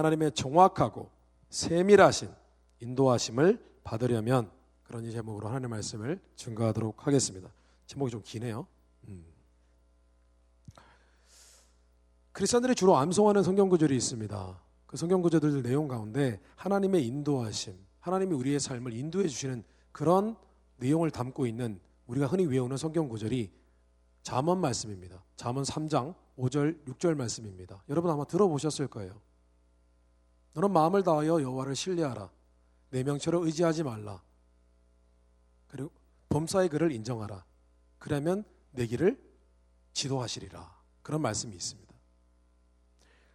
하나님의 정확하고 세밀하신 인도하심을 받으려면, 그런 이 제목으로 하나님의 말씀을 증거하도록 하겠습니다. 제목이 좀 기네요. 크리스천들이 주로 암송하는 성경 구절이 있습니다. 그 성경 구절들 내용 가운데 하나님의 인도하심, 하나님이 우리의 삶을 인도해 주시는 그런 내용을 담고 있는 우리가 흔히 외우는 성경 구절이 잠언 말씀입니다. 잠언 3장 5절 6절 말씀입니다. 여러분 아마 들어보셨을 거예요. 너는 마음을 다하여 여호와를 신뢰하라. 내 명철을 의지하지 말라. 그리고 범사의 그를 인정하라. 그러면 내 길을 지도하시리라. 그런 말씀이 있습니다.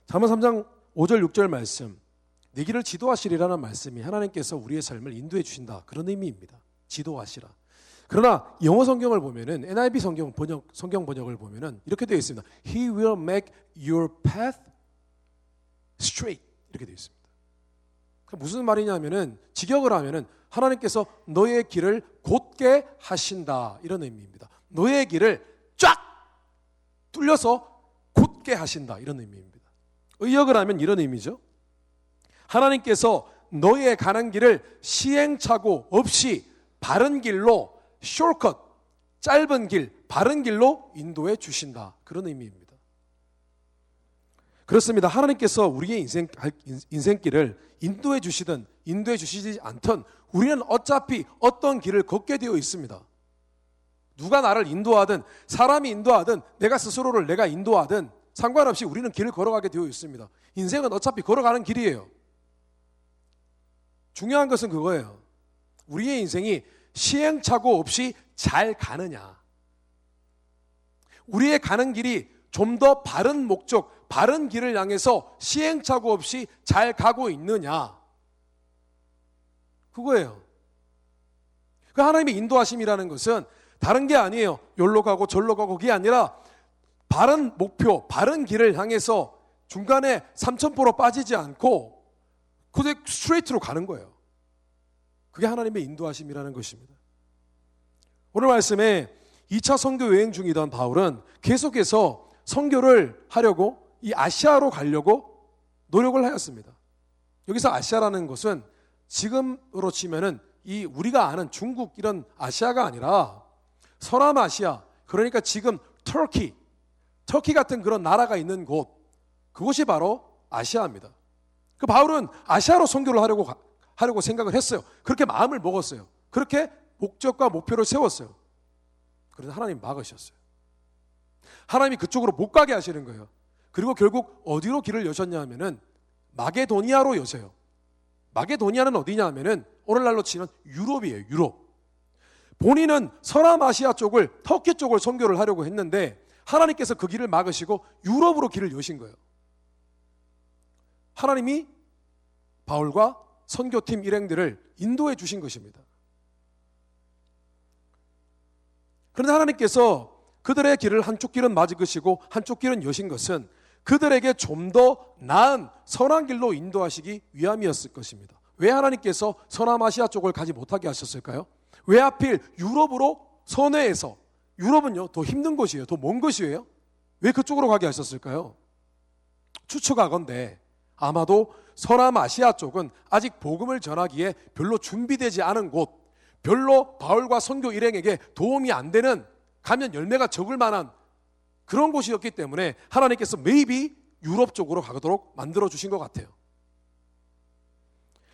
잠언 3장 5절 6절 말씀, 내 길을 지도하시리라는 말씀이 하나님께서 우리의 삶을 인도해 주신다, 그런 의미입니다. 지도하시라. 그러나 영어 성경을 보면은, NIV 성경 번역을 보면은 이렇게 되어 있습니다. He will make your path straight, 이렇게 되어 있습니다. 무슨 말이냐면은, 직역을 하면은 하나님께서 너의 길을 곧게 하신다, 이런 의미입니다. 너의 길을 쫙 뚫려서 곧게 하신다, 이런 의미입니다. 의역을 하면 이런 의미죠. 하나님께서 너의 가는 길을 시행착오 없이 바른 길로, 숏컷, 짧은 길, 바른 길로 인도해 주신다, 그런 의미입니다. 그렇습니다. 하나님께서 우리의 인생길을 인도해 주시든 인도해 주시지 않든 우리는 어차피 어떤 길을 걷게 되어 있습니다. 누가 나를 인도하든, 사람이 인도하든, 내가 스스로를 내가 인도하든 상관없이 우리는 길을 걸어가게 되어 있습니다. 인생은 어차피 걸어가는 길이에요. 중요한 것은 그거예요. 우리의 인생이 시행착오 없이 잘 가느냐, 우리의 가는 길이 좀 더 바른 목적, 바른 길을 향해서 시행착오 없이 잘 가고 있느냐, 그거예요. 그 하나님의 인도하심이라는 것은 다른 게 아니에요. 여기로 가고 저기로 가고, 그게 아니라 바른 목표, 바른 길을 향해서 중간에 삼천포로 빠지지 않고 그대로 스트레이트로 가는 거예요. 그게 하나님의 인도하심이라는 것입니다. 오늘 말씀에 2차 선교 여행 중이던 바울은 계속해서 선교를 하려고 이 아시아로 가려고 노력을 하였습니다. 여기서 아시아라는 것은 지금으로 치면은 이 우리가 아는 중국 이런 아시아가 아니라 서남아시아, 그러니까 지금 터키 같은 그런 나라가 있는 곳, 그곳이 바로 아시아입니다. 그 바울은 아시아로 선교를 하려고 생각을 했어요. 그렇게 마음을 먹었어요. 그렇게 목적과 목표를 세웠어요. 그런데 하나님 막으셨어요. 하나님이 그쪽으로 못 가게 하시는 거예요. 그리고 결국 어디로 길을 여셨냐 하면은 마게도니아로 여세요. 마게도니아는 어디냐 하면은 오늘날로 치면 유럽이에요. 유럽. 본인은 서남아시아 쪽을, 터키 쪽을 선교를 하려고 했는데 하나님께서 그 길을 막으시고 유럽으로 길을 여신 거예요. 하나님이 바울과 선교팀 일행들을 인도해 주신 것입니다. 그런데 하나님께서 그들의 길을 한쪽 길은 막으시고 한쪽 길은 여신 것은 그들에게 좀 더 나은 선한 길로 인도하시기 위함이었을 것입니다. 왜 하나님께서 서남아시아 쪽을 가지 못하게 하셨을까요? 왜 하필 유럽으로 선회해서, 유럽은요 더 힘든 곳이에요. 더 먼 곳이에요. 왜 그쪽으로 가게 하셨을까요? 추측하건대 아마도 서남아시아 쪽은 아직 복음을 전하기에 별로 준비되지 않은 곳, 별로 바울과 선교 일행에게 도움이 안 되는, 가면 열매가 적을 만한 그런 곳이었기 때문에 하나님께서 maybe 유럽 쪽으로 가도록 만들어 주신 것 같아요.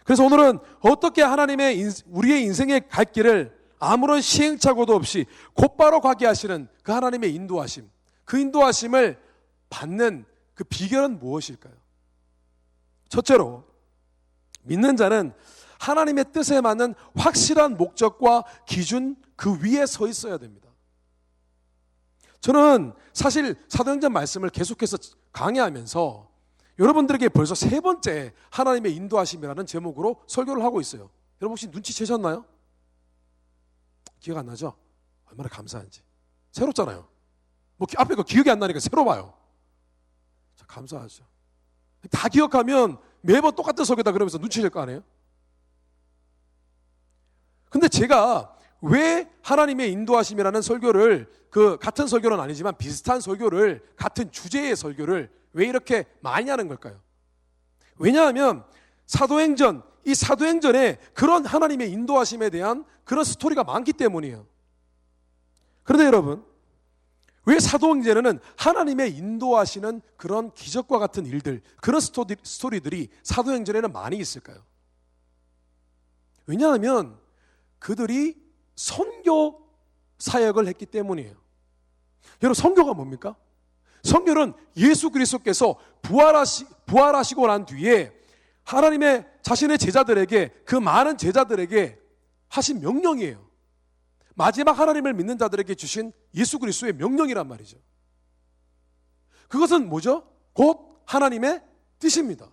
그래서 오늘은 어떻게 우리의 인생의 갈 길을 아무런 시행착오도 없이 곧바로 가게 하시는 그 하나님의 인도하심, 그 인도하심을 받는 그 비결은 무엇일까요? 첫째로, 믿는 자는 하나님의 뜻에 맞는 확실한 목적과 기준, 그 위에 서 있어야 됩니다. 저는 사실 사도행전 말씀을 계속해서 강의하면서 여러분들에게 벌써 3번째 하나님의 인도하심이라는 제목으로 설교를 하고 있어요. 여러분 혹시 눈치채셨나요? 기억 안 나죠? 얼마나 감사한지. 새롭잖아요. 뭐 앞에 거 기억이 안 나니까 새로 봐요. 감사하죠. 다 기억하면 매번 똑같은 설교다 그러면서 눈치챌 거 아니에요? 근데 제가 왜 하나님의 인도하심이라는 설교를, 그 같은 설교는 아니지만 비슷한 설교를, 같은 주제의 설교를 왜 이렇게 많이 하는 걸까요? 왜냐하면 이 사도행전에 그런 하나님의 인도하심에 대한 그런 스토리가 많기 때문이에요. 그런데 여러분, 왜 사도행전에는 하나님의 인도하시는 그런 기적과 같은 일들, 그런 스토리들이 사도행전에는 많이 있을까요? 왜냐하면 그들이 선교 사역을 했기 때문이에요. 여러분, 선교가 뭡니까? 선교는 예수 그리스도께서 부활하시고 난 뒤에 하나님의 자신의 제자들에게, 그 많은 제자들에게 하신 명령이에요. 마지막 하나님을 믿는 자들에게 주신 예수 그리스도의 명령이란 말이죠. 그것은 뭐죠? 곧 하나님의 뜻입니다.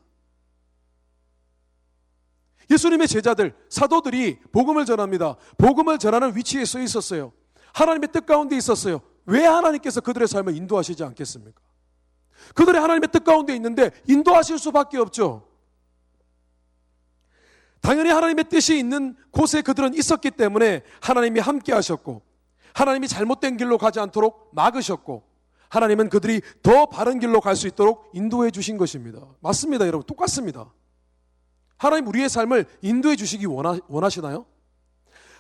예수님의 제자들, 사도들이 복음을 전합니다. 복음을 전하는 위치에 서 있었어요. 하나님의 뜻 가운데 있었어요. 왜 하나님께서 그들의 삶을 인도하시지 않겠습니까? 그들이 하나님의 뜻 가운데 있는데 인도하실 수밖에 없죠. 당연히 하나님의 뜻이 있는 곳에 그들은 있었기 때문에 하나님이 함께 하셨고, 하나님이 잘못된 길로 가지 않도록 막으셨고, 하나님은 그들이 더 바른 길로 갈 수 있도록 인도해 주신 것입니다. 맞습니다, 여러분. 똑같습니다. 하나님 우리의 삶을 인도해 주시기 원하시나요?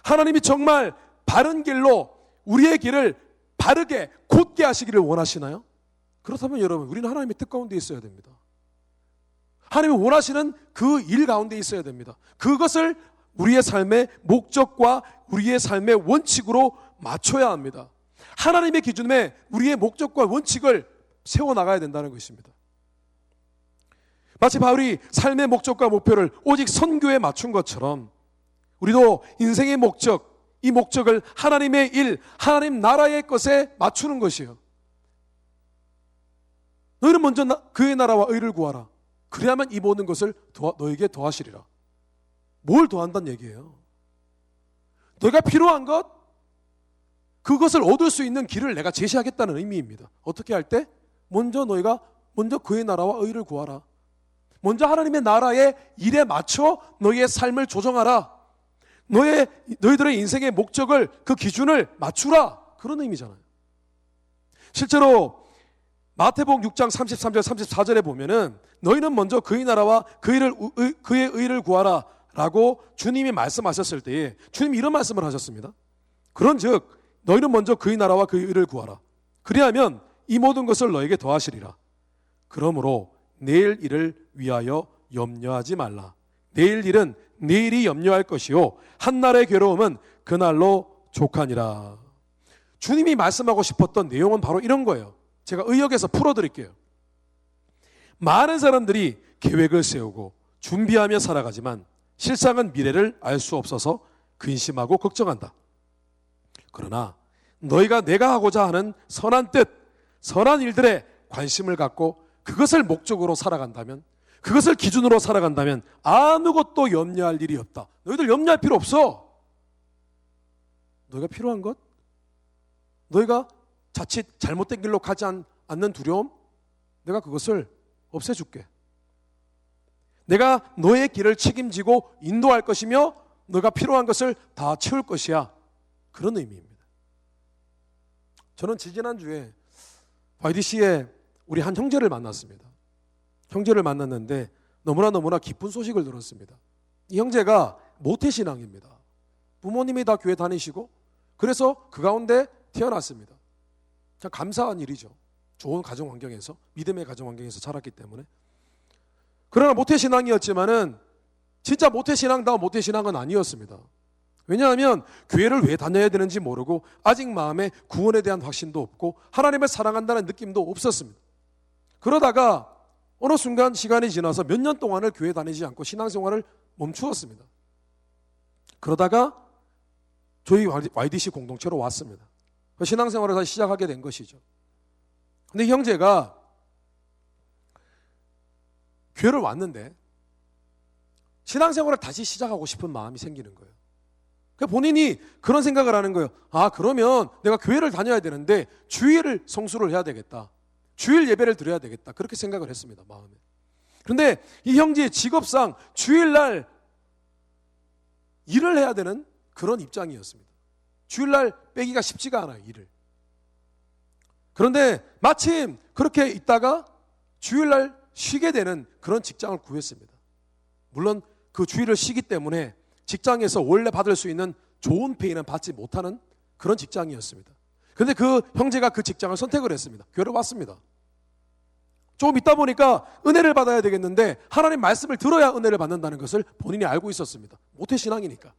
하나님이 정말 바른 길로 우리의 길을 바르게 곧게 하시기를 원하시나요? 그렇다면 여러분, 우리는 하나님의 뜻 가운데 있어야 됩니다. 하나님이 원하시는 그 일 가운데 있어야 됩니다. 그것을 우리의 삶의 목적과 우리의 삶의 원칙으로 맞춰야 합니다. 하나님의 기준에 우리의 목적과 원칙을 세워나가야 된다는 것입니다. 마치 바울이 삶의 목적과 목표를 오직 선교에 맞춘 것처럼 우리도 인생의 목적, 이 목적을 하나님의 일, 하나님 나라의 것에 맞추는 것이에요. 너희는 먼저 그의 나라와 의를 구하라. 그래야만 이 모든 것을 너에게 더하시리라. 뭘 더한다는 얘기예요? 너희가 필요한 것, 그것을 얻을 수 있는 길을 내가 제시하겠다는 의미입니다. 어떻게 할 때? 먼저 그의 나라와 의를 구하라. 먼저 하나님의 나라의 일에 맞춰 너희의 삶을 조정하라. 너희들의 인생의 목적을, 그 기준을 맞추라. 그런 의미잖아요. 실제로 마태복음 6장 33절 34절에 보면은 너희는 먼저 그의 나라와 그의 의를 구하라 라고 주님이 말씀하셨을 때에 주님이 이런 말씀을 하셨습니다. 그런즉 너희는 먼저 그의 나라와 그의 의를 구하라. 그리하면 이 모든 것을 너에게 더하시리라. 그러므로 내일 일을 위하여 염려하지 말라. 내일 일은 내일이 염려할 것이요 한날의 괴로움은 그날로 족하니라. 주님이 말씀하고 싶었던 내용은 바로 이런 거예요. 제가 의역해서 풀어드릴게요. 많은 사람들이 계획을 세우고 준비하며 살아가지만 실상은 미래를 알 수 없어서 근심하고 걱정한다. 그러나 너희가 내가 하고자 하는 선한 뜻, 선한 일들에 관심을 갖고 그것을 목적으로 살아간다면, 그것을 기준으로 살아간다면 아무것도 염려할 일이 없다. 너희들 염려할 필요 없어. 너희가 필요한 것, 너희가 자칫 잘못된 길로 가지 않는 두려움, 내가 그것을 없애줄게. 내가 너의 길을 책임지고 인도할 것이며 너가 필요한 것을 다 채울 것이야. 그런 의미입니다. 저는 지지난주에 YDC에 우리 한 형제를 만났습니다. 형제를 만났는데 너무나 기쁜 소식을 들었습니다. 이 형제가 모태신앙입니다. 부모님이 다 교회 다니시고 그래서 그 가운데 태어났습니다. 참 감사한 일이죠. 좋은 가정 환경에서, 믿음의 가정 환경에서 자랐기 때문에. 그러나 모태신앙이었지만은 진짜 모태신앙다운 모태신앙은 아니었습니다. 왜냐하면 교회를 왜 다녀야 되는지 모르고 아직 마음에 구원에 대한 확신도 없고 하나님을 사랑한다는 느낌도 없었습니다. 그러다가 어느 순간 시간이 지나서 몇 년 동안을 교회 다니지 않고 신앙생활을 멈추었습니다. 그러다가 저희 YDC 공동체로 왔습니다. 신앙생활을 다시 시작하게 된 것이죠. 근데 형제가 교회를 왔는데 신앙생활을 다시 시작하고 싶은 마음이 생기는 거예요. 그러니까 본인이 그런 생각을 하는 거예요. 아, 그러면 내가 교회를 다녀야 되는데 주일을 성수를 해야 되겠다. 주일 예배를 드려야 되겠다. 그렇게 생각을 했습니다, 마음에. 그런데 이 형제의 직업상 주일날 일을 해야 되는 그런 입장이었습니다. 주일날 빼기가 쉽지가 않아요, 일을. 그런데 마침 그렇게 있다가 주일날 쉬게 되는 그런 직장을 구했습니다. 물론 그 주일을 쉬기 때문에 직장에서 원래 받을 수 있는 좋은 페이는 받지 못하는 그런 직장이었습니다. 그런데 그 형제가 그 직장을 선택을 했습니다. 교회를 왔습니다. 조금 있다 보니까 은혜를 받아야 되겠는데 하나님 말씀을 들어야 은혜를 받는다는 것을 본인이 알고 있었습니다. 모태신앙이니까.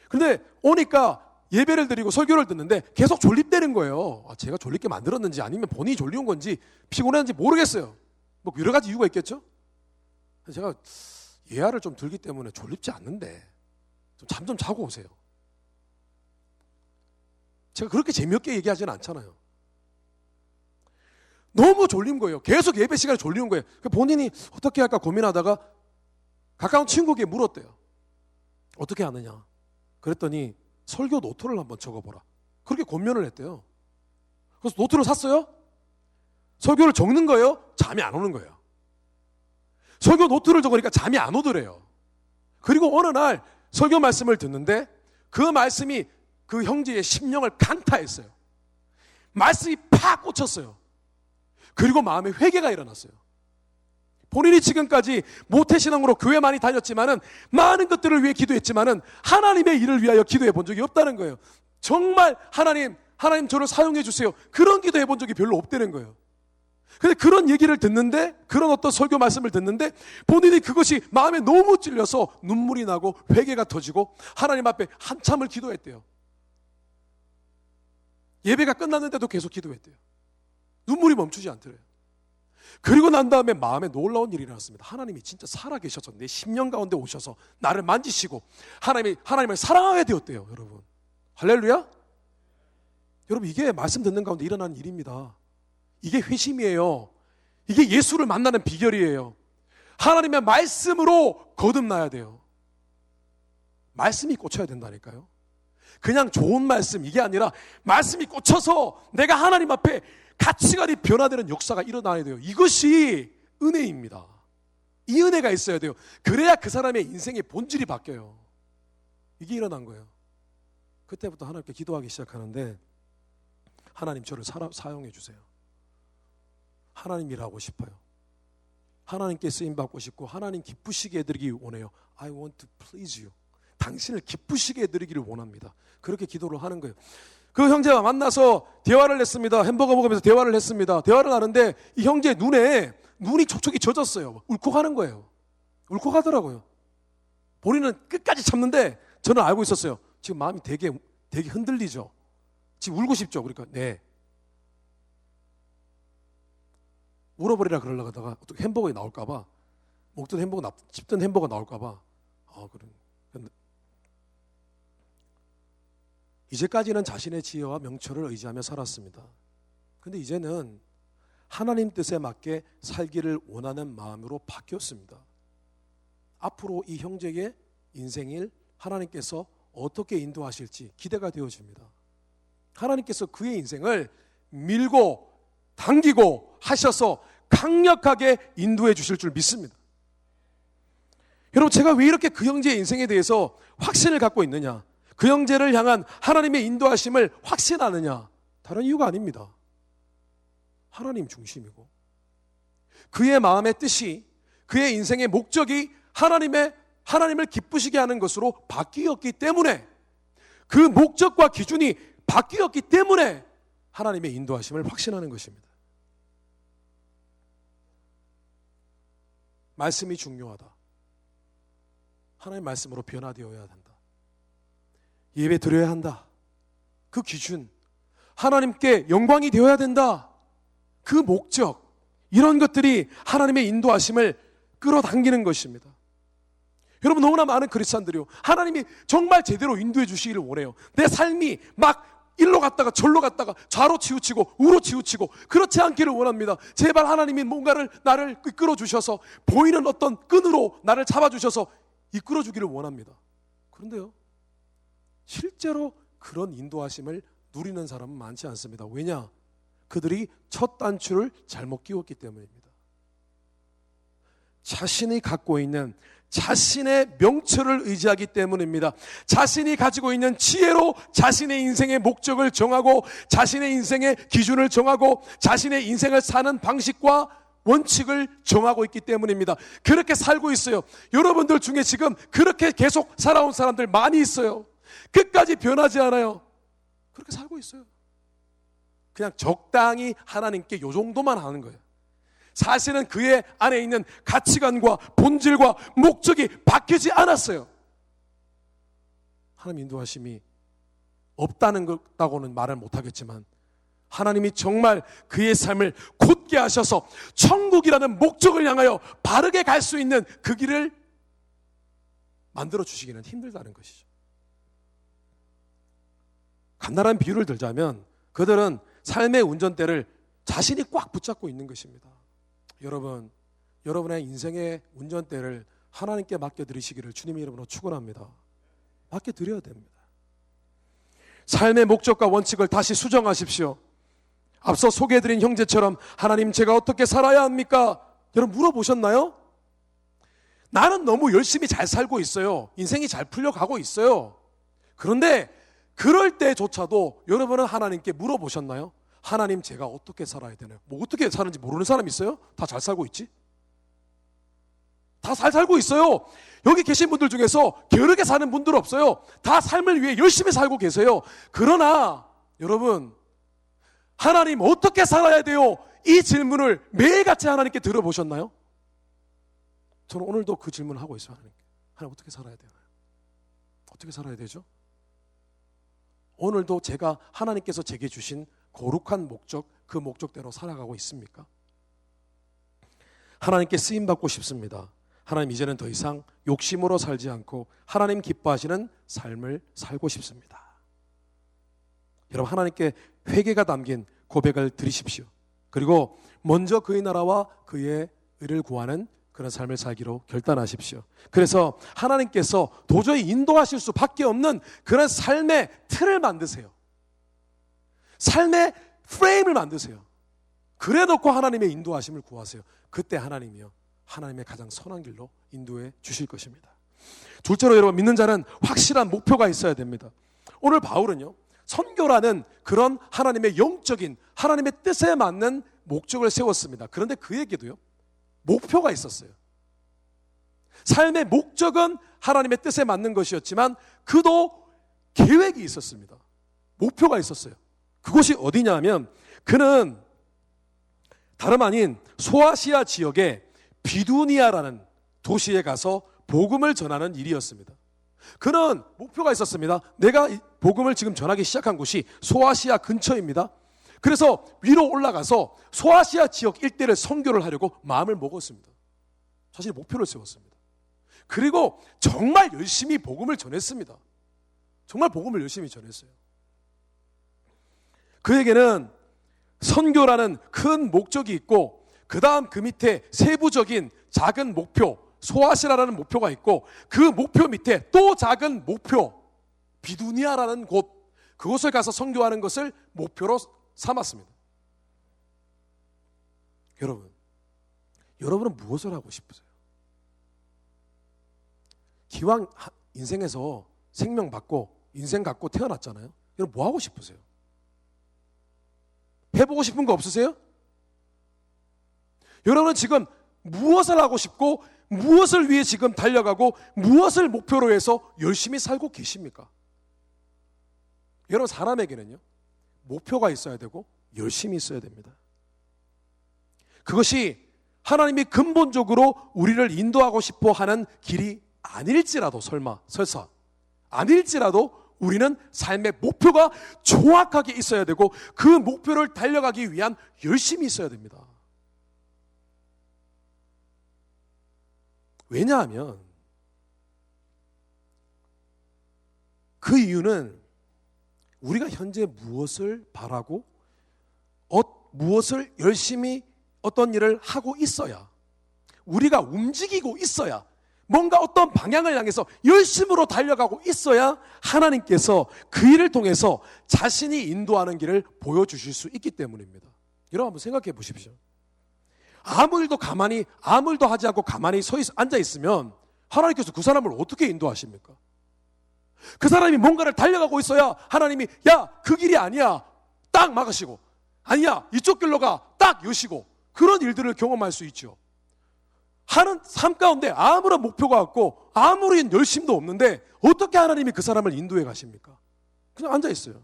그런데 오니까 예배를 드리고 설교를 듣는데 계속 졸립대는 거예요. 제가 졸립게 만들었는지 아니면 본인이 졸리운 건지 피곤했는지 모르겠어요. 뭐 여러 가지 이유가 있겠죠. 제가 예화를 좀 들기 때문에 졸립지 않는데 잠 좀 자고 오세요. 제가 그렇게 재미없게 얘기하지는 않잖아요. 너무 졸린 거예요. 계속 예배 시간에 졸리는 거예요. 본인이 어떻게 할까 고민하다가 가까운 친구에게 물었대요. 어떻게 하느냐. 그랬더니 설교 노트를 한번 적어보라. 그렇게 권면을 했대요. 그래서 노트를 샀어요. 설교를 적는 거예요. 잠이 안 오는 거예요. 설교 노트를 적으니까 잠이 안 오더래요. 그리고 어느 날 설교 말씀을 듣는데 그 말씀이 그 형제의 심령을 강타했어요. 말씀이 팍 꽂혔어요. 그리고 마음에 회개가 일어났어요. 본인이 지금까지 모태신앙으로 교회 많이 다녔지만은 많은 것들을 위해 기도했지만은 하나님의 일을 위하여 기도해 본 적이 없다는 거예요. 정말 하나님 저를 사용해 주세요. 그런 기도해 본 적이 별로 없다는 거예요. 근데 그런 얘기를 듣는데, 그런 어떤 설교 말씀을 듣는데 본인이 그것이 마음에 너무 찔려서 눈물이 나고 회개가 터지고 하나님 앞에 한참을 기도했대요. 예배가 끝났는데도 계속 기도했대요. 눈물이 멈추지 않더래요. 그리고 난 다음에 마음에 놀라운 일이 일어났습니다. 하나님이 진짜 살아계셔서 내 심령 가운데 오셔서 나를 만지시고 하나님을 사랑하게 되었대요. 여러분, 할렐루야. 여러분, 이게 말씀 듣는 가운데 일어나는 일입니다. 이게 회심이에요. 이게 예수를 만나는 비결이에요. 하나님의 말씀으로 거듭나야 돼요. 말씀이 꽂혀야 된다니까요. 그냥 좋은 말씀, 이게 아니라 말씀이 꽂혀서 내가 하나님 앞에 가치관이 변화되는 역사가 일어나야 돼요. 이것이 은혜입니다. 이 은혜가 있어야 돼요. 그래야 그 사람의 인생의 본질이 바뀌어요. 이게 일어난 거예요. 그때부터 하나님께 기도하기 시작하는데, 하나님 저를 사용해 주세요. 하나님 일하고 싶어요. 하나님께 쓰임받고 싶고 하나님 기쁘시게 해드리기 원해요. I want to please you. 당신을 기쁘시게 해드리기를 원합니다. 그렇게 기도를 하는 거예요. 그 형제와 만나서 대화를 했습니다. 햄버거 먹으면서 대화를 했습니다. 대화를 하는데 이 형제 눈이 촉촉이 젖었어요. 울컥하는 거예요. 울컥하더라고요. 본인은 끝까지 참는데 저는 알고 있었어요. 지금 마음이 되게 흔들리죠. 지금 울고 싶죠. 그러니까 네. 울어버리라 그러려고 하다가 어떻게 햄버거에 나올까봐, 먹던 햄버거, 씹던 햄버거 나올까봐. 그래. 이제까지는 자신의 지혜와 명철을 의지하며 살았습니다. 근데 이제는 하나님 뜻에 맞게 살기를 원하는 마음으로 바뀌었습니다. 앞으로 이 형제의 인생을 하나님께서 어떻게 인도하실지 기대가 되어집니다. 하나님께서 그의 인생을 밀고 당기고 하셔서 강력하게 인도해 주실 줄 믿습니다. 여러분, 제가 왜 이렇게 그 형제의 인생에 대해서 확신을 갖고 있느냐, 그 형제를 향한 하나님의 인도하심을 확신하느냐, 다른 이유가 아닙니다. 하나님 중심이고 그의 마음의 뜻이, 그의 인생의 목적이 하나님을 기쁘시게 하는 것으로 바뀌었기 때문에, 그 목적과 기준이 바뀌었기 때문에 하나님의 인도하심을 확신하는 것입니다. 말씀이 중요하다. 하나님의 말씀으로 변화되어야 한다. 예배 드려야 한다. 그 기준, 하나님께 영광이 되어야 된다. 그 목적, 이런 것들이 하나님의 인도하심을 끌어당기는 것입니다. 여러분, 너무나 많은 크리스찬들이요, 하나님이 정말 제대로 인도해 주시기를 원해요. 내 삶이 막 일로 갔다가 절로 갔다가 좌로 치우치고 우로 치우치고 그렇지 않기를 원합니다. 제발 하나님이 뭔가를 나를 이끌어 주셔서 보이는 어떤 끈으로 나를 잡아 주셔서 이끌어 주기를 원합니다. 그런데요, 실제로 그런 인도하심을 누리는 사람은 많지 않습니다. 왜냐? 그들이 첫 단추를 잘못 끼웠기 때문입니다. 자신이 갖고 있는 자신의 명철을 의지하기 때문입니다. 자신이 가지고 있는 지혜로 자신의 인생의 목적을 정하고 자신의 인생의 기준을 정하고 자신의 인생을 사는 방식과 원칙을 정하고 있기 때문입니다. 그렇게 살고 있어요. 여러분들 중에 지금 그렇게 계속 살아온 사람들 많이 있어요. 끝까지 변하지 않아요. 그렇게 살고 있어요. 그냥 적당히 하나님께 요 정도만 하는 거예요. 사실은 그의 안에 있는 가치관과 본질과 목적이 바뀌지 않았어요. 하나님 인도하심이 없다는 것다고는 말을 못하겠지만 하나님이 정말 그의 삶을 굳게 하셔서 천국이라는 목적을 향하여 바르게 갈 수 있는 그 길을 만들어 주시기는 힘들다는 것이죠. 간단한 비유를 들자면 그들은 삶의 운전대를 자신이 꽉 붙잡고 있는 것입니다. 여러분, 여러분의 인생의 운전대를 하나님께 맡겨드리시기를 주님의 이름으로 축원합니다. 맡겨드려야 됩니다. 삶의 목적과 원칙을 다시 수정하십시오. 앞서 소개해드린 형제처럼 하나님 제가 어떻게 살아야 합니까? 여러분 물어보셨나요? 나는 너무 열심히 잘 살고 있어요. 인생이 잘 풀려가고 있어요. 그런데 그럴 때조차도 여러분은 하나님께 물어보셨나요? 하나님 제가 어떻게 살아야 되나요? 뭐 어떻게 사는지 모르는 사람 있어요? 다 잘 살고 있지? 다 잘 살고 있어요. 여기 계신 분들 중에서 게으르게 사는 분들 없어요. 다 삶을 위해 열심히 살고 계세요. 그러나 여러분 하나님 어떻게 살아야 돼요? 이 질문을 매일같이 하나님께 들어보셨나요? 저는 오늘도 그 질문을 하고 있어요. 하나님 어떻게 살아야 되나요? 어떻게 살아야 되죠? 오늘도 제가 하나님께서 제게 주신 거룩한 목적, 그 목적대로 살아가고 있습니까? 하나님께 쓰임받고 싶습니다. 하나님 이제는 더 이상 욕심으로 살지 않고 하나님 기뻐하시는 삶을 살고 싶습니다. 여러분 하나님께 회개가 담긴 고백을 드리십시오. 그리고 먼저 그의 나라와 그의 의를 구하는 그런 삶을 살기로 결단하십시오. 그래서 하나님께서 도저히 인도하실 수밖에 없는 그런 삶의 틀을 만드세요. 삶의 프레임을 만드세요. 그래 놓고 하나님의 인도하심을 구하세요. 그때 하나님이요 하나님의 가장 선한 길로 인도해 주실 것입니다. 둘째로 여러분 믿는 자는 확실한 목표가 있어야 됩니다. 오늘 바울은요 선교라는 그런 하나님의 영적인 하나님의 뜻에 맞는 목적을 세웠습니다. 그런데 그에게도요 목표가 있었어요. 삶의 목적은 하나님의 뜻에 맞는 것이었지만 그도 계획이 있었습니다. 목표가 있었어요. 그곳이 어디냐 하면 그는 다름 아닌 소아시아 지역의 비두니아라는 도시에 가서 복음을 전하는 일이었습니다. 그는 목표가 있었습니다. 내가 복음을 지금 전하기 시작한 곳이 소아시아 근처입니다. 그래서 위로 올라가서 소아시아 지역 일대를 선교를 하려고 마음을 먹었습니다. 자신의 목표를 세웠습니다. 그리고 정말 열심히 복음을 전했습니다. 정말 복음을 열심히 전했어요. 그에게는 선교라는 큰 목적이 있고 그 다음 그 밑에 세부적인 작은 목표 소아시아라는 목표가 있고 그 목표 밑에 또 작은 목표 비두니아라는 곳 그곳을 가서 선교하는 것을 목표로 삼았습니다. 여러분은 무엇을 하고 싶으세요? 기왕 인생에서 생명 받고 인생 갖고 태어났잖아요. 여러분 뭐 하고 싶으세요? 해보고 싶은 거 없으세요? 여러분은 지금 무엇을 하고 싶고 무엇을 위해 지금 달려가고 무엇을 목표로 해서 열심히 살고 계십니까? 여러분 사람에게는요 목표가 있어야 되고 열심히 있어야 됩니다. 그것이 하나님이 근본적으로 우리를 인도하고 싶어 하는 길이 아닐지라도 설사 아닐지라도 우리는 삶의 목표가 정확하게 있어야 되고 그 목표를 달려가기 위한 열심히 있어야 됩니다. 왜냐하면 그 이유는 우리가 현재 무엇을 바라고 무엇을 열심히 어떤 일을 하고 있어야 우리가 움직이고 있어야 뭔가 어떤 방향을 향해서 열심으로 달려가고 있어야 하나님께서 그 일을 통해서 자신이 인도하는 길을 보여주실 수 있기 때문입니다. 여러분 한번 생각해 보십시오. 아무 일도 하지 않고 가만히 앉아 있으면 하나님께서 그 사람을 어떻게 인도하십니까? 그 사람이 뭔가를 달려가고 있어야 하나님이 야, 그 길이 아니야 딱 막으시고 아니야 이쪽 길로 가 딱 여시고 그런 일들을 경험할 수 있죠. 하는 삶 가운데 아무런 목표가 없고 아무리 열심도 없는데 어떻게 하나님이 그 사람을 인도해 가십니까? 그냥 앉아 있어요.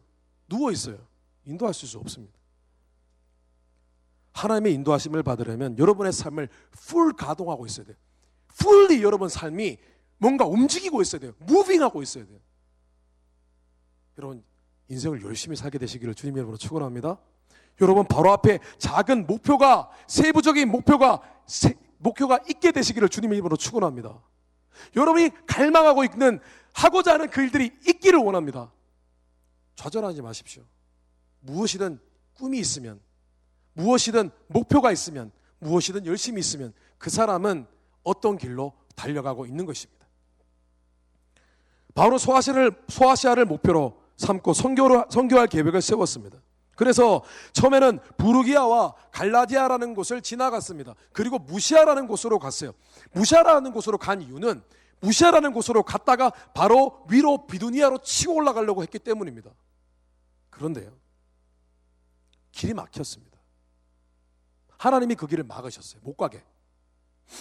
누워 있어요. 인도하실 수 없습니다. 하나님의 인도하심을 받으려면 여러분의 삶을 풀 가동하고 있어야 돼요. 풀리 여러분 삶이 뭔가 움직이고 있어야 돼요. 무빙하고 있어야 돼요. 여러분 인생을 열심히 살게 되시기를 주님의 이름으로 축원합니다. 여러분 바로 앞에 작은 목표가, 세부적인 목표가 있게 되시기를 주님의 이름으로 축원합니다. 여러분이 갈망하고 있는, 하고자 하는 그 일들이 있기를 원합니다. 좌절하지 마십시오. 무엇이든 꿈이 있으면, 무엇이든 목표가 있으면, 무엇이든 열심히 있으면 그 사람은 어떤 길로 달려가고 있는 것입니다. 바울은 소아시아를 목표로 삼고 선교할 계획을 세웠습니다. 그래서 처음에는 부르기아와 갈라디아라는 곳을 지나갔습니다. 그리고 무시아라는 곳으로 갔어요. 무시아라는 곳으로 간 이유는 무시아라는 곳으로 갔다가 바로 위로 비두니아로 치고 올라가려고 했기 때문입니다. 그런데요, 길이 막혔습니다. 하나님이 그 길을 막으셨어요. 못 가게.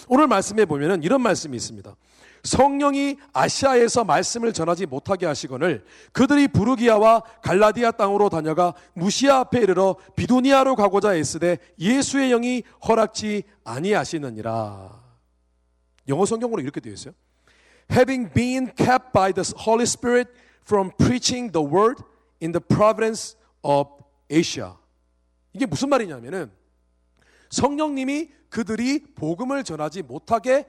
오늘 말씀에 보면은 이런 말씀이 있습니다. 성령이 아시아에서 말씀을 전하지 못하게 하시거늘 그들이 부르기아와 갈라디아 땅으로 다녀가 무시아 앞에 이르러 비두니아로 가고자 애쓰되 예수의 영이 허락지 아니하시느니라. 영어 성경으로 이렇게 되어 있어요. Having been kept by the Holy Spirit from preaching the word in the province of Asia. 이게 무슨 말이냐면은 성령님이 그들이 복음을 전하지 못하게,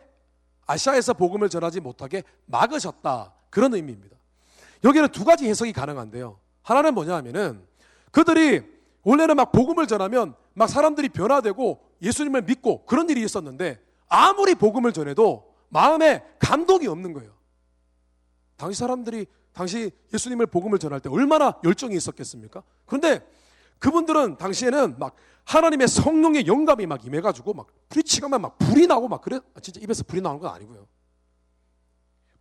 아시아에서 복음을 전하지 못하게 막으셨다, 그런 의미입니다. 여기는 두 가지 해석이 가능한데요. 하나는 뭐냐 하면은 그들이 원래는 막 복음을 전하면 막 사람들이 변화되고 예수님을 믿고 그런 일이 있었는데 아무리 복음을 전해도 마음에 감동이 없는 거예요. 당시 사람들이 당시 예수님을 복음을 전할 때 얼마나 열정이 있었겠습니까? 그런데 그분들은 당시에는 막 하나님의 성령의 영감이 막 임해가지고 막 프리칭하면 막 불이 나고 막 그래. 진짜 입에서 불이 나오는 건 아니고요.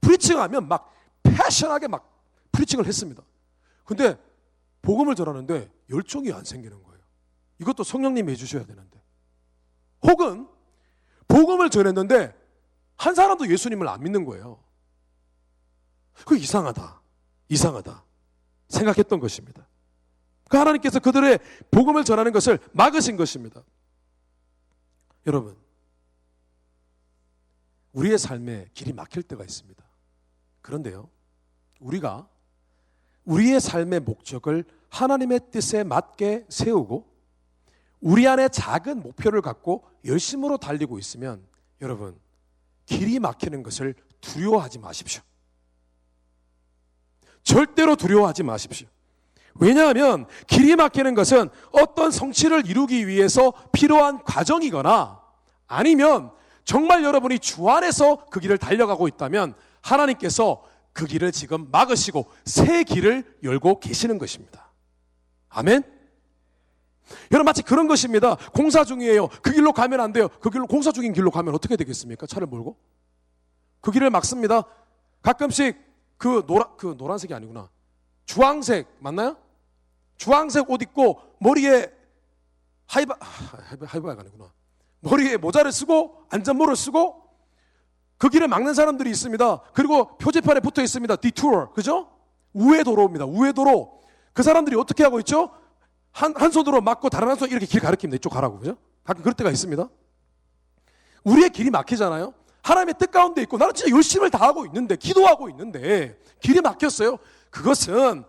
프리칭하면 막 패션하게 막 프리칭을 했습니다. 근데 복음을 전하는데 열정이 안 생기는 거예요. 이것도 성령님이 해주셔야 되는데. 혹은 복음을 전했는데 한 사람도 예수님을 안 믿는 거예요. 그 이상하다 생각했던 것입니다. 그 하나님께서 그들의 복음을 전하는 것을 막으신 것입니다. 여러분, 우리의 삶에 길이 막힐 때가 있습니다. 그런데요, 우리가 우리의 삶의 목적을 하나님의 뜻에 맞게 세우고 우리 안에 작은 목표를 갖고 열심으로 달리고 있으면 여러분, 길이 막히는 것을 두려워하지 마십시오. 절대로 두려워하지 마십시오. 왜냐하면 길이 막히는 것은 어떤 성취를 이루기 위해서 필요한 과정이거나 아니면 정말 여러분이 주 안에서 그 길을 달려가고 있다면 하나님께서 그 길을 지금 막으시고 새 길을 열고 계시는 것입니다. 아멘? 여러분, 마치 그런 것입니다. 공사 중이에요. 그 길로 가면 안 돼요. 그 길로, 공사 중인 길로 가면 어떻게 되겠습니까? 차를 몰고 그 길을 막습니다. 가끔씩 노란색이 아니구나, 주황색 맞나요? 주황색 옷 입고 머리에 하이바가 아니구나, 머리에 모자를 쓰고 안전모를 쓰고 그 길을 막는 사람들이 있습니다. 그리고 표지판에 붙어 있습니다. 디투어, 그죠? 우회도로입니다. 우회도로. 그 사람들이 어떻게 하고 있죠? 한 손으로 막고 다른 한 손 이렇게 길 가리킵니다. 이쪽 가라고, 그죠? 가끔 그럴 때가 있습니다. 우리의 길이 막히잖아요. 하나님의 뜻 가운데 있고 나는 진짜 열심을 다하고 있는데, 기도하고 있는데 길이 막혔어요. 그것은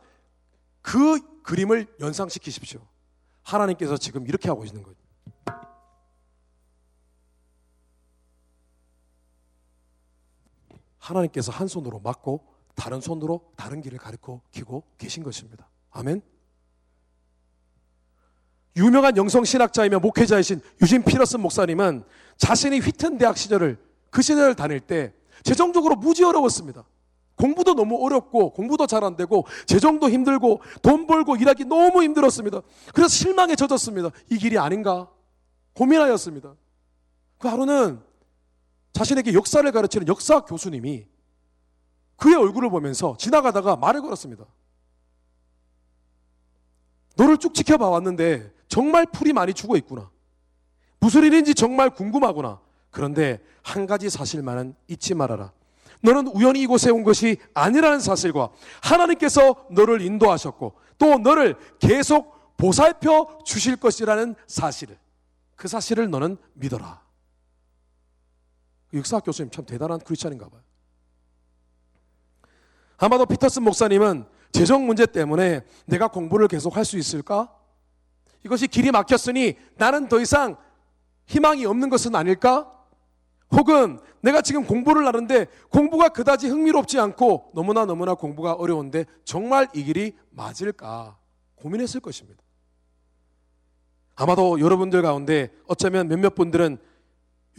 그 그림을 연상시키십시오. 하나님께서 지금 이렇게 하고 있는 거예요. 하나님께서 한 손으로 막고 다른 손으로 다른 길을 가리키고 계신 것입니다. 아멘. 유명한 영성신학자이며 목회자이신 유진 피터슨 목사님은 자신이 휘튼 대학 시절을, 그 시절을 다닐 때 재정적으로 무지 어려웠습니다. 공부도 너무 어렵고 공부도 잘 안 되고 재정도 힘들고 돈 벌고 일하기 너무 힘들었습니다. 그래서 실망에 젖었습니다. 이 길이 아닌가 고민하였습니다. 그 하루는 자신에게 역사를 가르치는 역사 교수님이 그의 얼굴을 보면서 지나가다가 말을 걸었습니다. 너를 쭉 지켜봐 왔는데 정말 풀이 많이 죽어 있구나. 무슨 일인지 정말 궁금하구나. 그런데 한 가지 사실만은 잊지 말아라. 너는 우연히 이곳에 온 것이 아니라는 사실과 하나님께서 너를 인도하셨고 또 너를 계속 보살펴 주실 것이라는 사실을, 그 사실을 너는 믿어라. 역사학 교수님 참 대단한 크리스찬인가 봐요. 아마도 피터슨 목사님은 재정 문제 때문에 내가 공부를 계속 할 수 있을까? 이것이 길이 막혔으니 나는 더 이상 희망이 없는 것은 아닐까? 혹은 내가 지금 공부를 하는데 공부가 그다지 흥미롭지 않고 너무나 공부가 어려운데 정말 이 길이 맞을까 고민했을 것입니다. 아마도 여러분들 가운데 어쩌면 몇몇 분들은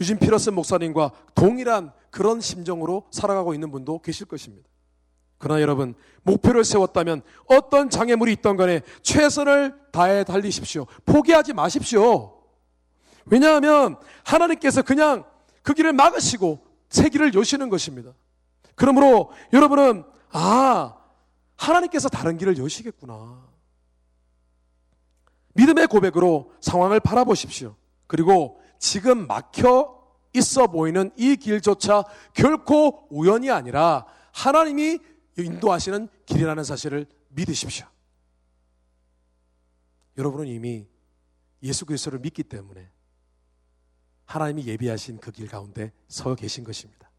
유진 피터슨 목사님과 동일한 그런 심정으로 살아가고 있는 분도 계실 것입니다. 그러나 여러분, 목표를 세웠다면 어떤 장애물이 있던 간에 최선을 다해 달리십시오. 포기하지 마십시오. 왜냐하면 하나님께서 그냥 그 길을 막으시고 새 길을 여시는 것입니다. 그러므로 여러분은 하나님께서 다른 길을 여시겠구나. 믿음의 고백으로 상황을 바라보십시오. 그리고 지금 막혀 있어 보이는 이 길조차 결코 우연이 아니라 하나님이 인도하시는 길이라는 사실을 믿으십시오. 여러분은 이미 예수 그리스도를 믿기 때문에 하나님이 예비하신 그 길 가운데 서 계신 것입니다.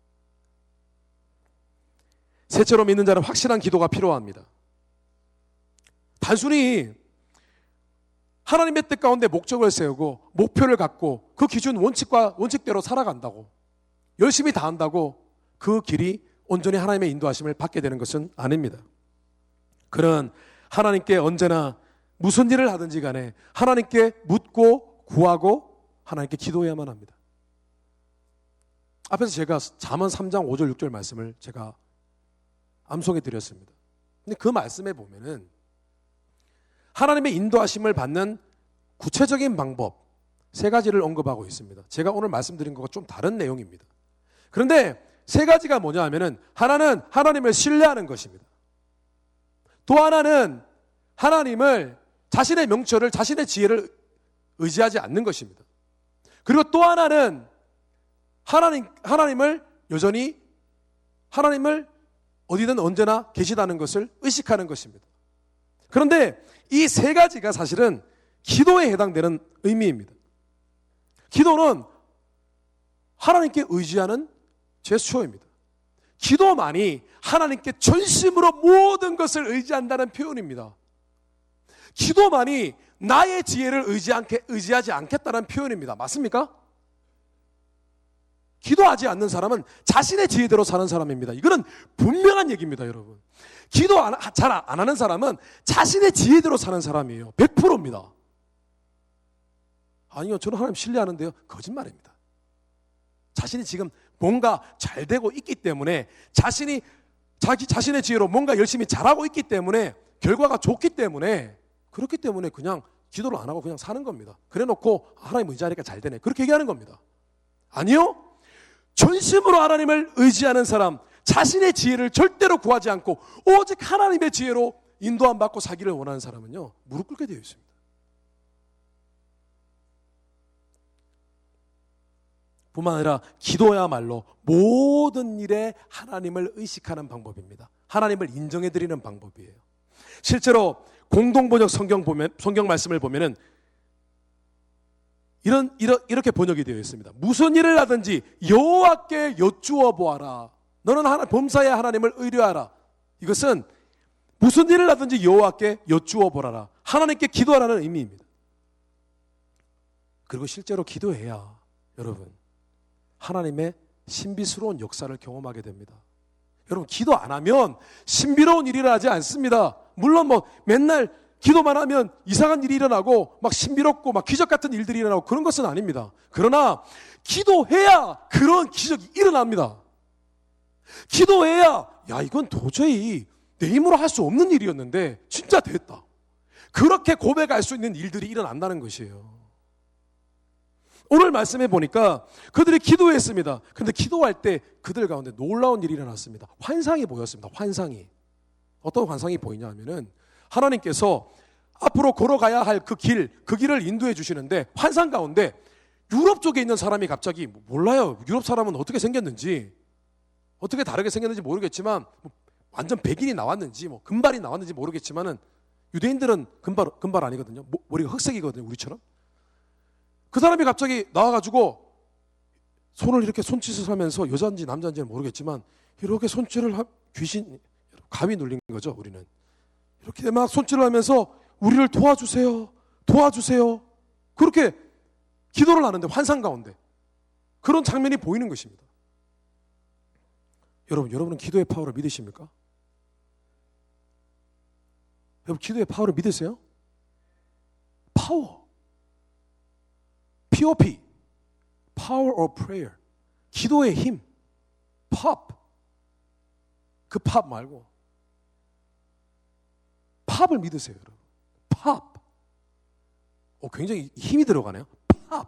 셋째로 믿는 자는 확실한 기도가 필요합니다. 단순히 하나님의 뜻 가운데 목적을 세우고 목표를 갖고 그 기준 원칙대로 살아간다고 열심히 다한다고 그 길이 온전히 하나님의 인도하심을 받게 되는 것은 아닙니다. 그는 하나님께 언제나 무슨 일을 하든지 간에 하나님께 묻고 구하고 하나님께 기도해야만 합니다. 앞에서 제가 잠언 3장 5절 6절 말씀을 제가 암송해 드렸습니다. 근데 그 말씀에 보면은 하나님의 인도하심을 받는 구체적인 방법 3가지를 언급하고 있습니다. 제가 오늘 말씀드린 것과 좀 다른 내용입니다. 그런데 3가지가 뭐냐 하면은 하나는 하나님을 신뢰하는 것입니다. 또 하나는 하나님을 자신의 명철을 자신의 지혜를 의지하지 않는 것입니다. 그리고 또 하나는 하나님을 여전히 하나님을 어디든 언제나 계시다는 것을 의식하는 것입니다. 그런데 이 3가지가 사실은 기도에 해당되는 의미입니다. 기도는 하나님께 의지하는 제스처입니다. 기도만이 하나님께 전심으로 모든 것을 의지한다는 표현입니다. 기도만이 나의 지혜를 의지하지 않겠다는 표현입니다. 맞습니까? 기도하지 않는 사람은 자신의 지혜대로 사는 사람입니다. 이거는 분명한 얘기입니다, 여러분. 기도 잘 안 하는 사람은 자신의 지혜대로 사는 사람이에요. 100%입니다. 아니요, 저는 하나님 신뢰하는데요. 거짓말입니다. 자신이 지금 뭔가 잘 되고 있기 때문에 자신의 지혜로 뭔가 열심히 잘하고 있기 때문에 결과가 좋기 때문에 그렇기 때문에 그냥 기도를 안 하고 그냥 사는 겁니다. 그래 놓고 하나님 의지하니까 잘 되네. 그렇게 얘기하는 겁니다. 아니요. 전심으로 하나님을 의지하는 사람, 자신의 지혜를 절대로 구하지 않고 오직 하나님의 지혜로 인도함 받고 사기를 원하는 사람은요, 무릎 꿇게 되어 있습니다. 뿐만 아니라 기도야말로 모든 일에 하나님을 의식하는 방법입니다. 하나님을 인정해드리는 방법이에요. 실제로 공동번역 성경 말씀을 보면은 이렇게 번역이 되어 있습니다. 무슨 일을 하든지 여호와께 여쭈어 보아라. 너는 범사에 하나님을 의뢰하라. 이것은 무슨 일을 하든지 여호와께 여쭈어 보라라. 하나님께 기도하라는 의미입니다. 그리고 실제로 기도해야 여러분 하나님의 신비스러운 역사를 경험하게 됩니다. 여러분 기도 안 하면 신비로운 일이 일어나지 않습니다. 물론 맨날 기도만 하면 이상한 일이 일어나고 막 신비롭고 막 기적 같은 일들이 일어나고 그런 것은 아닙니다. 그러나 기도해야 그런 기적이 일어납니다. 기도해야 이건 도저히 내 힘으로 할 수 없는 일이었는데 진짜 됐다. 그렇게 고백할 수 있는 일들이 일어난다는 것이에요. 오늘 말씀해 보니까 그들이 기도했습니다. 그런데 기도할 때 그들 가운데 놀라운 일이 일어났습니다. 환상이 보였습니다. 환상이. 어떤 환상이 보이냐 하면은 하나님께서 앞으로 걸어가야 할 그 길을 인도해 주시는데 환상 가운데 유럽 쪽에 있는 사람이 갑자기 몰라요. 유럽 사람은 어떻게 생겼는지, 어떻게 다르게 생겼는지 모르겠지만 완전 백인이 나왔는지 금발이 나왔는지 모르겠지만은 유대인들은 금발 아니거든요. 머리가 흑색이거든요. 우리처럼. 그 사람이 갑자기 나와가지고 손을 이렇게 손짓을 하면서 여자인지 남자인지는 모르겠지만 이렇게 손짓을 귀신 감이 눌린 거죠. 우리는 이렇게 막 손짓을 하면서 우리를 도와주세요, 도와주세요. 그렇게 기도를 하는데 환상 가운데 그런 장면이 보이는 것입니다. 여러분은 기도의 파워를 믿으십니까? 여러분 기도의 파워를 믿으세요? 파워, POP, Power of Prayer, 기도의 힘, 팝, 그 팝 말고 팝을 믿으세요, 여러분. 팝. 굉장히 힘이 들어가네요. 팝.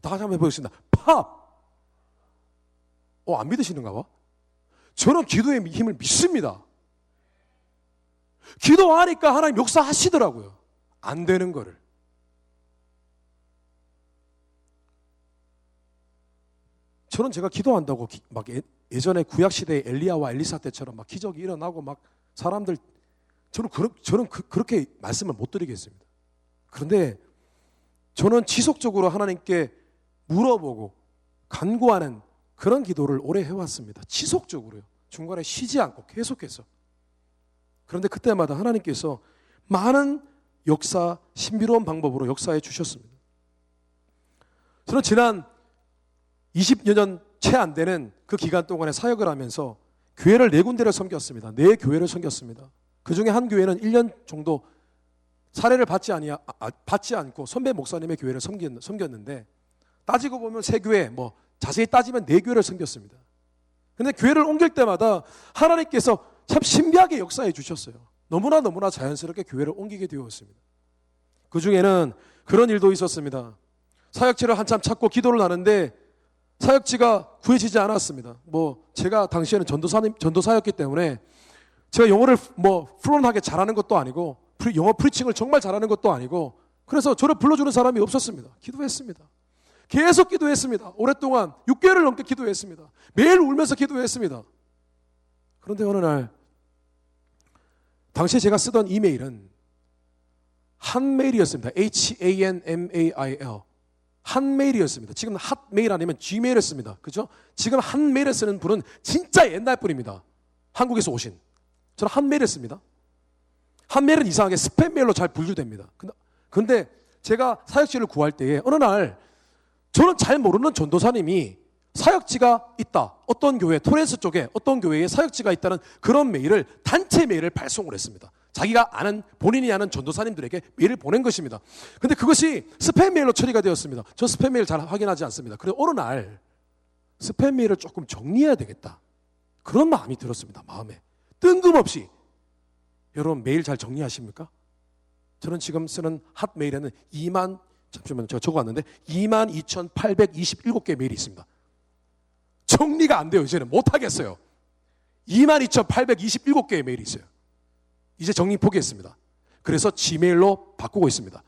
다 같이 한번 해보겠습니다. 팝. 안 믿으시는가 봐? 저는 기도의 힘을 믿습니다. 기도하니까 하나님 역사하시더라고요. 안 되는 거를. 저는 제가 기도한다고 막 예전에 구약시대의 엘리야와 엘리사 때처럼 막 기적이 일어나고 막 사람들, 저는 그렇게 말씀을 못 드리겠습니다. 그런데 저는 지속적으로 하나님께 물어보고 간구하는 그런 기도를 오래 해왔습니다. 지속적으로요. 중간에 쉬지 않고 계속해서. 그런데 그때마다 하나님께서 많은 역사, 신비로운 방법으로 역사해 주셨습니다. 저는 지난 20여 년 채 안 되는 그 기간 동안에 사역을 하면서 교회를 4군데를 섬겼습니다. 4교회를 섬겼습니다. 그 중에 한 교회는 1년 정도 사례를 받지 않고 선배 목사님의 교회를 섬겼는데 따지고 보면 3교회, 자세히 따지면 4교회를 섬겼습니다. 그런데 교회를 옮길 때마다 하나님께서 참 신비하게 역사해 주셨어요. 너무나 자연스럽게 교회를 옮기게 되었습니다. 그 중에는 그런 일도 있었습니다. 사역지를 한참 찾고 기도를 하는데 사역지가 구해지지 않았습니다. 제가 당시에는 전도사였기 때문에 제가 영어를 플루언하게 잘하는 것도 아니고 영어 프리칭을 정말 잘하는 것도 아니고 그래서 저를 불러주는 사람이 없었습니다. 기도했습니다. 계속 기도했습니다. 오랫동안 6개월을 넘게 기도했습니다. 매일 울면서 기도했습니다. 그런데 어느 날 당시에 제가 쓰던 이메일은 한메일이었습니다. HANMAIL. 한메일이었습니다. 지금 핫메일 아니면 G메일을 씁니다. 그죠? 지금 한메일을 쓰는 분은 진짜 옛날 분입니다. 한국에서 오신. 저는 한메일을 씁니다. 한메일은 이상하게 스팸메일로 잘 분류됩니다. 그런데 제가 사역지를 구할 때에 어느 날 저는 잘 모르는 전도사님이 사역지가 있다. 어떤 교회, 토렌스 쪽에 어떤 교회에 사역지가 있다는 그런 메일을 단체 메일을 발송을 했습니다. 자기가 본인이 아는 전도사님들에게 메일을 보낸 것입니다. 그런데 그것이 스팸 메일로 처리가 되었습니다. 저 스팸 메일 잘 확인하지 않습니다. 그래서 어느 날 스팸 메일을 조금 정리해야 되겠다. 그런 마음이 들었습니다. 마음에. 뜬금없이. 여러분 메일 잘 정리하십니까? 저는 지금 쓰는 핫 메일에는 잠시만요. 제가 적어왔는데 22,827개 메일이 있습니다. 정리가 안 돼요. 이제는 못하겠어요. 22,827개의 메일이 있어요. 이제 정리 포기했습니다. 그래서 지메일로 바꾸고 있습니다.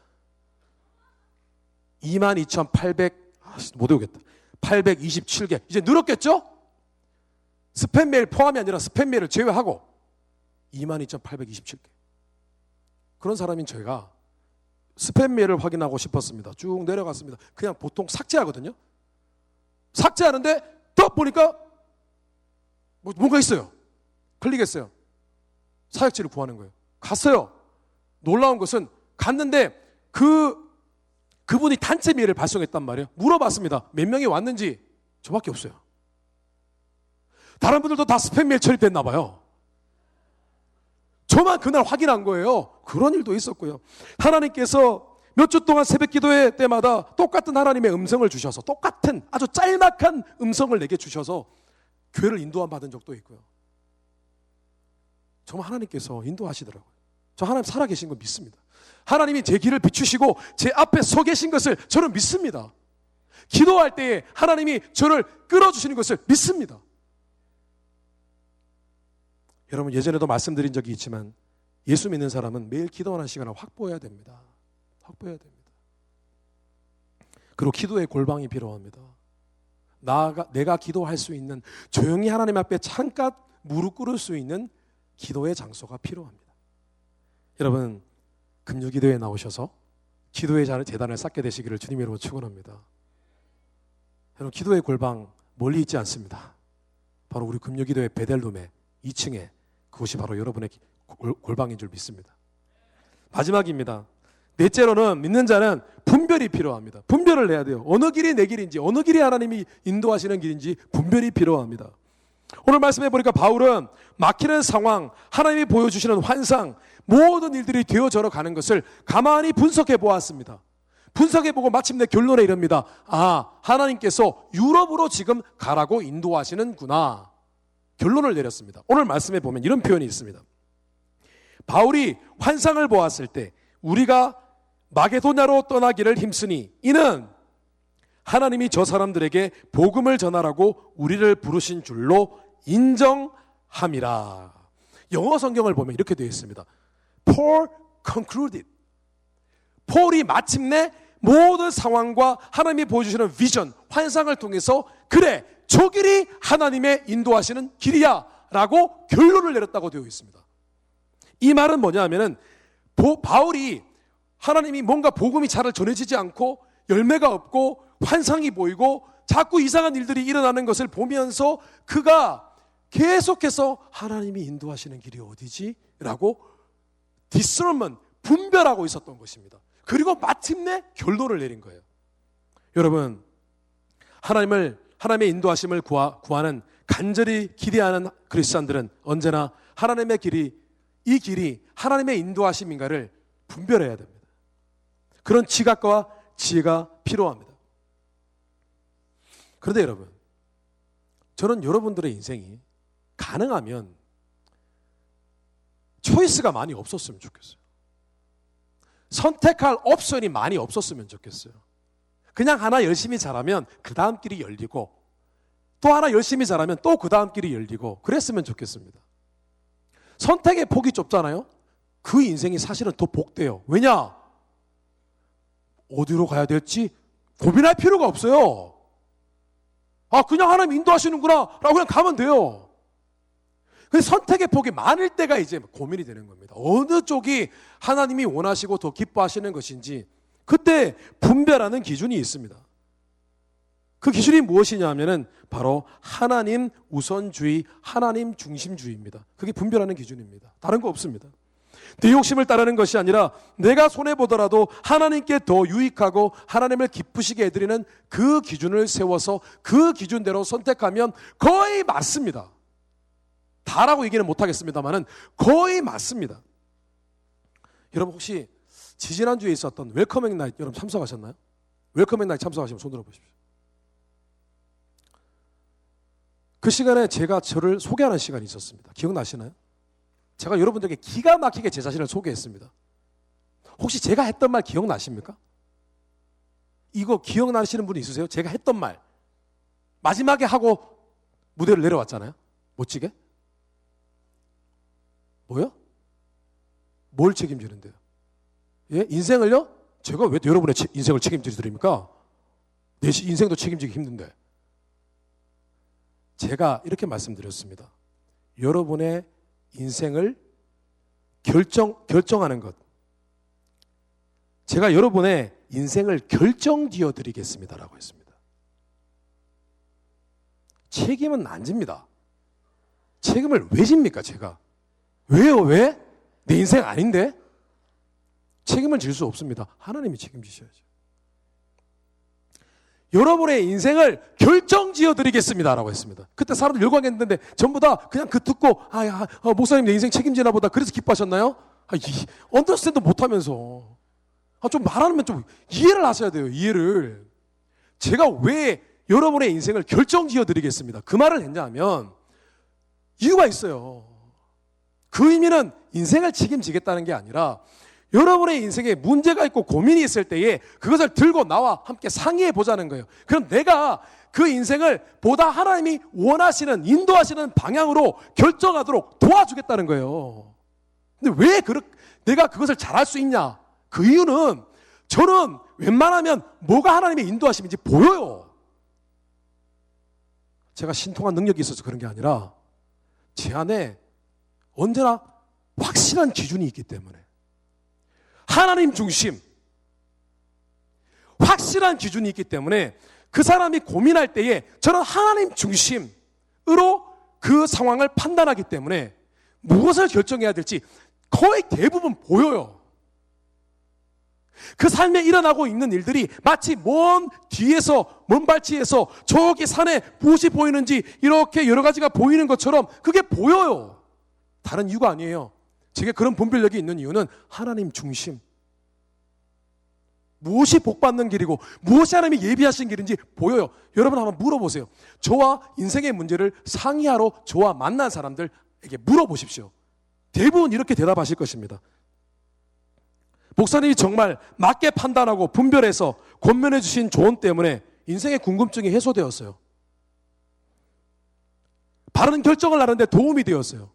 827개. 이제 늘었겠죠? 스팸 메일 포함이 아니라 스팸 메일을 제외하고 22,827개. 그런 사람인 저희가 스팸 메일을 확인하고 싶었습니다. 쭉 내려갔습니다. 그냥 보통 삭제하거든요. 삭제하는데 또 보니까 뭔가 있어요. 클릭했어요. 사역지를 구하는 거예요. 갔어요. 놀라운 것은 갔는데 그분이 단체 메일을 발송했단 말이에요. 물어봤습니다. 몇 명이 왔는지. 저밖에 없어요. 다른 분들도 다 스팸 메일 처리됐나 봐요. 저만 그날 확인한 거예요. 그런 일도 있었고요. 하나님께서 몇 주 동안 새벽 기도회 때마다 똑같은 하나님의 음성을 주셔서 똑같은 아주 짤막한 음성을 내게 주셔서 교회를 인도함 받은 적도 있고요. 정말 하나님께서 인도하시더라고요. 저 하나님 살아계신 거 믿습니다. 하나님이 제 길을 비추시고 제 앞에 서 계신 것을 저는 믿습니다. 기도할 때에 하나님이 저를 끌어주시는 것을 믿습니다. 여러분 예전에도 말씀드린 적이 있지만 예수 믿는 사람은 매일 기도하는 시간을 확보해야 됩니다. 확보해야 됩니다. 그리고 기도의 골방이 필요합니다. 내가 기도할 수 있는, 조용히 하나님 앞에 잠깐 무릎 꿇을 수 있는 기도의 장소가 필요합니다. 여러분, 금요기도에 나오셔서 기도의 재단을 쌓게 되시기를 주님의 이름으로 축원합니다. 여러분, 기도의 골방 멀리 있지 않습니다. 바로 우리 금요기도의 베델룸의 2층에, 그곳이 바로 여러분의 골방인 줄 믿습니다. 마지막입니다. 넷째로는 믿는 자는 분별이 필요합니다. 분별을 해야 돼요. 어느 길이 내 길인지, 어느 길이 하나님이 인도하시는 길인지 분별이 필요합니다. 오늘 말씀해 보니까 바울은 막히는 상황, 하나님이 보여주시는 환상, 모든 일들이 되어져 가는 것을 가만히 분석해 보았습니다. 분석해 보고 마침내 결론에 이릅니다. 하나님께서 유럽으로 지금 가라고 인도하시는구나. 결론을 내렸습니다. 오늘 말씀해 보면 이런 표현이 있습니다. 바울이 환상을 보았을 때 우리가 마게도냐로 떠나기를 힘쓰니 이는 하나님이 저 사람들에게 복음을 전하라고 우리를 부르신 줄로 인정함이라. 영어 성경을 보면 이렇게 되어 있습니다. Paul concluded. 폴이 마침내 모든 상황과 하나님이 보여주시는 비전, 환상을 통해서 그래, 저 길이 하나님의 인도하시는 길이야 라고 결론을 내렸다고 되어 있습니다. 이 말은 뭐냐 하면은 바울이 하나님이 뭔가 복음이 잘 전해지지 않고 열매가 없고 환상이 보이고 자꾸 이상한 일들이 일어나는 것을 보면서 그가 계속해서 하나님이 인도하시는 길이 어디지? 라고 discernment, 분별하고 있었던 것입니다. 그리고 마침내 결론을 내린 거예요. 여러분, 하나님의 인도하심을 구하는, 간절히 기대하는 그리스도인들은 언제나 하나님의 길이, 이 길이 하나님의 인도하심인가를 분별해야 됩니다. 그런 지각과 지혜가 필요합니다. 그런데 여러분, 저는 여러분들의 인생이 가능하면 초이스가 많이 없었으면 좋겠어요. 선택할 옵션이 많이 없었으면 좋겠어요. 그냥 하나 열심히 잘하면 그 다음 길이 열리고, 또 하나 열심히 잘하면 또 그 다음 길이 열리고, 그랬으면 좋겠습니다. 선택의 폭이 좁잖아요. 그 인생이 사실은 더 복돼요. 왜냐? 어디로 가야 될지 고민할 필요가 없어요. 그냥 하나님 인도하시는구나 라고 그냥 가면 돼요. 근데 선택의 폭이 많을 때가 이제 고민이 되는 겁니다. 어느 쪽이 하나님이 원하시고 더 기뻐하시는 것인지, 그때 분별하는 기준이 있습니다. 그 기준이 무엇이냐 하면은 바로 하나님 우선주의, 하나님 중심주의입니다. 그게 분별하는 기준입니다. 다른 거 없습니다. 내 욕심을 따르는 것이 아니라 내가 손해보더라도 하나님께 더 유익하고 하나님을 기쁘시게 해드리는 그 기준을 세워서 그 기준대로 선택하면 거의 맞습니다. 다라고 얘기는 못하겠습니다만은 거의 맞습니다. 여러분, 혹시 지지난주에 있었던 웰커밍 나잇 여러분 참석하셨나요? 웰커밍 나잇 참석하시면 손 들어보십시오. 그 시간에 제가 저를 소개하는 시간이 있었습니다. 기억나시나요? 제가 여러분들에게 기가 막히게 제 자신을 소개했습니다. 혹시 제가 했던 말 기억나십니까? 이거 기억나시는 분이 있으세요? 제가 했던 말 마지막에 하고 무대를 내려왔잖아요. 멋지게. 뭐요? 뭘 책임지는데요? 예? 인생을요? 제가 왜 여러분의 인생을 책임지드립니까? 내 인생도 책임지기 힘든데. 제가 이렇게 말씀드렸습니다. 여러분의 인생을 결정하는 것, 제가 여러분의 인생을 결정지어 드리겠습니다라고 했습니다. 책임은 안 집니다. 책임을 왜 집니까, 제가? 왜요, 왜? 내 인생 아닌데? 책임을 질 수 없습니다. 하나님이 책임지셔야죠. 여러분의 인생을 결정지어 드리겠습니다라고 했습니다. 그때 사람들 열광했는데 전부 다 그냥 그 듣고 목사님 내 인생 책임지나 보다 그래서 기뻐하셨나요? 언더스탠드 못하면서 좀 말하면 좀 이해를 하셔야 돼요. 이해를. 제가 왜 여러분의 인생을 결정지어 드리겠습니다, 그 말을 했냐면 이유가 있어요. 그 의미는 인생을 책임지겠다는 게 아니라 여러분의 인생에 문제가 있고 고민이 있을 때에 그것을 들고 나와 함께 상의해 보자는 거예요. 그럼 내가 그 인생을 보다 하나님이 원하시는, 인도하시는 방향으로 결정하도록 도와주겠다는 거예요. 근데 왜 내가 그것을 잘할 수 있냐? 그 이유는 저는 웬만하면 뭐가 하나님의 인도하심인지 보여요. 제가 신통한 능력이 있어서 그런 게 아니라 제 안에 언제나 확실한 기준이 있기 때문에 하나님 중심, 확실한 기준이 있기 때문에 그 사람이 고민할 때에 저는 하나님 중심으로 그 상황을 판단하기 때문에 무엇을 결정해야 될지 거의 대부분 보여요. 그 삶에 일어나고 있는 일들이 마치 먼 뒤에서, 먼 발치에서 저기 산에 무엇이 보이는지 이렇게 여러 가지가 보이는 것처럼 그게 보여요. 다른 이유가 아니에요. 제게 그런 분별력이 있는 이유는 하나님 중심. 무엇이 복받는 길이고 무엇이 하나님이 예비하신 길인지 보여요. 여러분 한번 물어보세요. 저와 인생의 문제를 상의하러 저와 만난 사람들에게 물어보십시오. 대부분 이렇게 대답하실 것입니다. 목사님이 정말 맞게 판단하고 분별해서 권면해 주신 조언 때문에 인생의 궁금증이 해소되었어요. 바른 결정을 하는데 도움이 되었어요.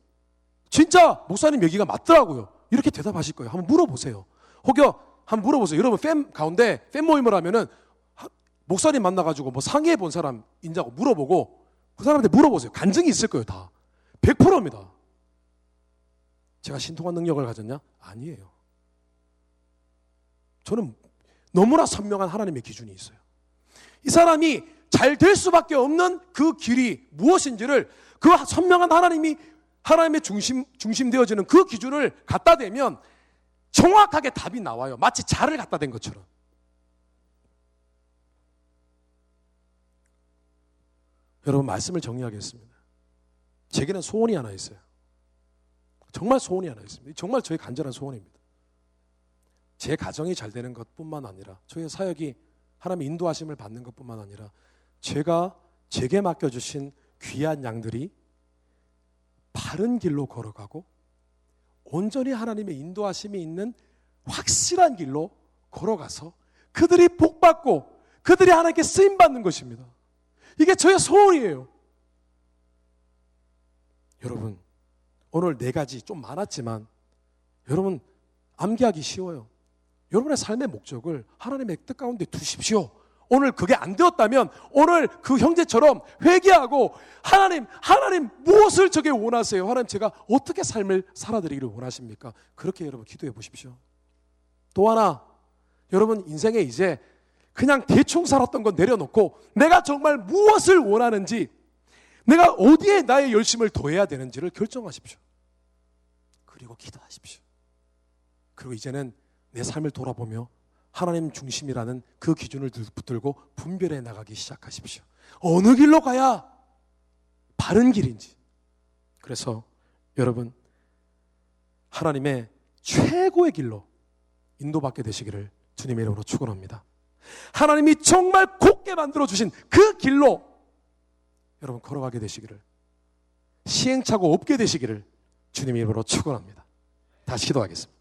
진짜 목사님 얘기가 맞더라고요. 이렇게 대답하실 거예요. 한번 물어보세요. 혹여 한번 물어보세요. 여러분 팬 가운데 팬 모임을 하면은 목사님 만나가지고 뭐 상의해 본 사람 인자고 물어보고 그 사람한테 물어보세요. 간증이 있을 거예요. 다 100%입니다. 제가 신통한 능력을 가졌냐? 아니에요. 저는 너무나 선명한 하나님의 기준이 있어요. 이 사람이 잘 될 수밖에 없는 그 길이 무엇인지를 그 선명한 하나님의 중심되어지는 그 기준을 갖다 대면 정확하게 답이 나와요. 마치 자를 갖다 댄 것처럼. 여러분 말씀을 정리하겠습니다. 제게는 소원이 하나 있어요. 정말 소원이 하나 있습니다. 정말 저의 간절한 소원입니다. 제 가정이 잘 되는 것뿐만 아니라 저의 사역이 하나님의 인도하심을 받는 것뿐만 아니라 제게 맡겨주신 귀한 양들이 바른 길로 걸어가고 온전히 하나님의 인도하심이 있는 확실한 길로 걸어가서 그들이 복받고 그들이 하나님께 쓰임받는 것입니다. 이게 저의 소원이에요. 여러분 오늘 4가지 좀 많았지만 여러분 암기하기 쉬워요. 여러분의 삶의 목적을 하나님의 뜻 가운데 두십시오. 오늘 그게 안 되었다면 오늘 그 형제처럼 회개하고 하나님 무엇을 저게 원하세요? 하나님 제가 어떻게 삶을 살아드리기를 원하십니까? 그렇게 여러분 기도해 보십시오. 또 하나 여러분 인생에 이제 그냥 대충 살았던 건 내려놓고 내가 정말 무엇을 원하는지 내가 어디에 나의 열심을 더해야 되는지를 결정하십시오. 그리고 기도하십시오. 그리고 이제는 내 삶을 돌아보며 하나님 중심이라는 그 기준을 붙들고 분별해 나가기 시작하십시오. 어느 길로 가야 바른 길인지. 그래서 여러분 하나님의 최고의 길로 인도받게 되시기를 주님의 이름으로 축원합니다. 하나님이 정말 곱게 만들어주신 그 길로 여러분 걸어가게 되시기를, 시행착오 없게 되시기를 주님의 이름으로 축원합니다. 다시 기도하겠습니다.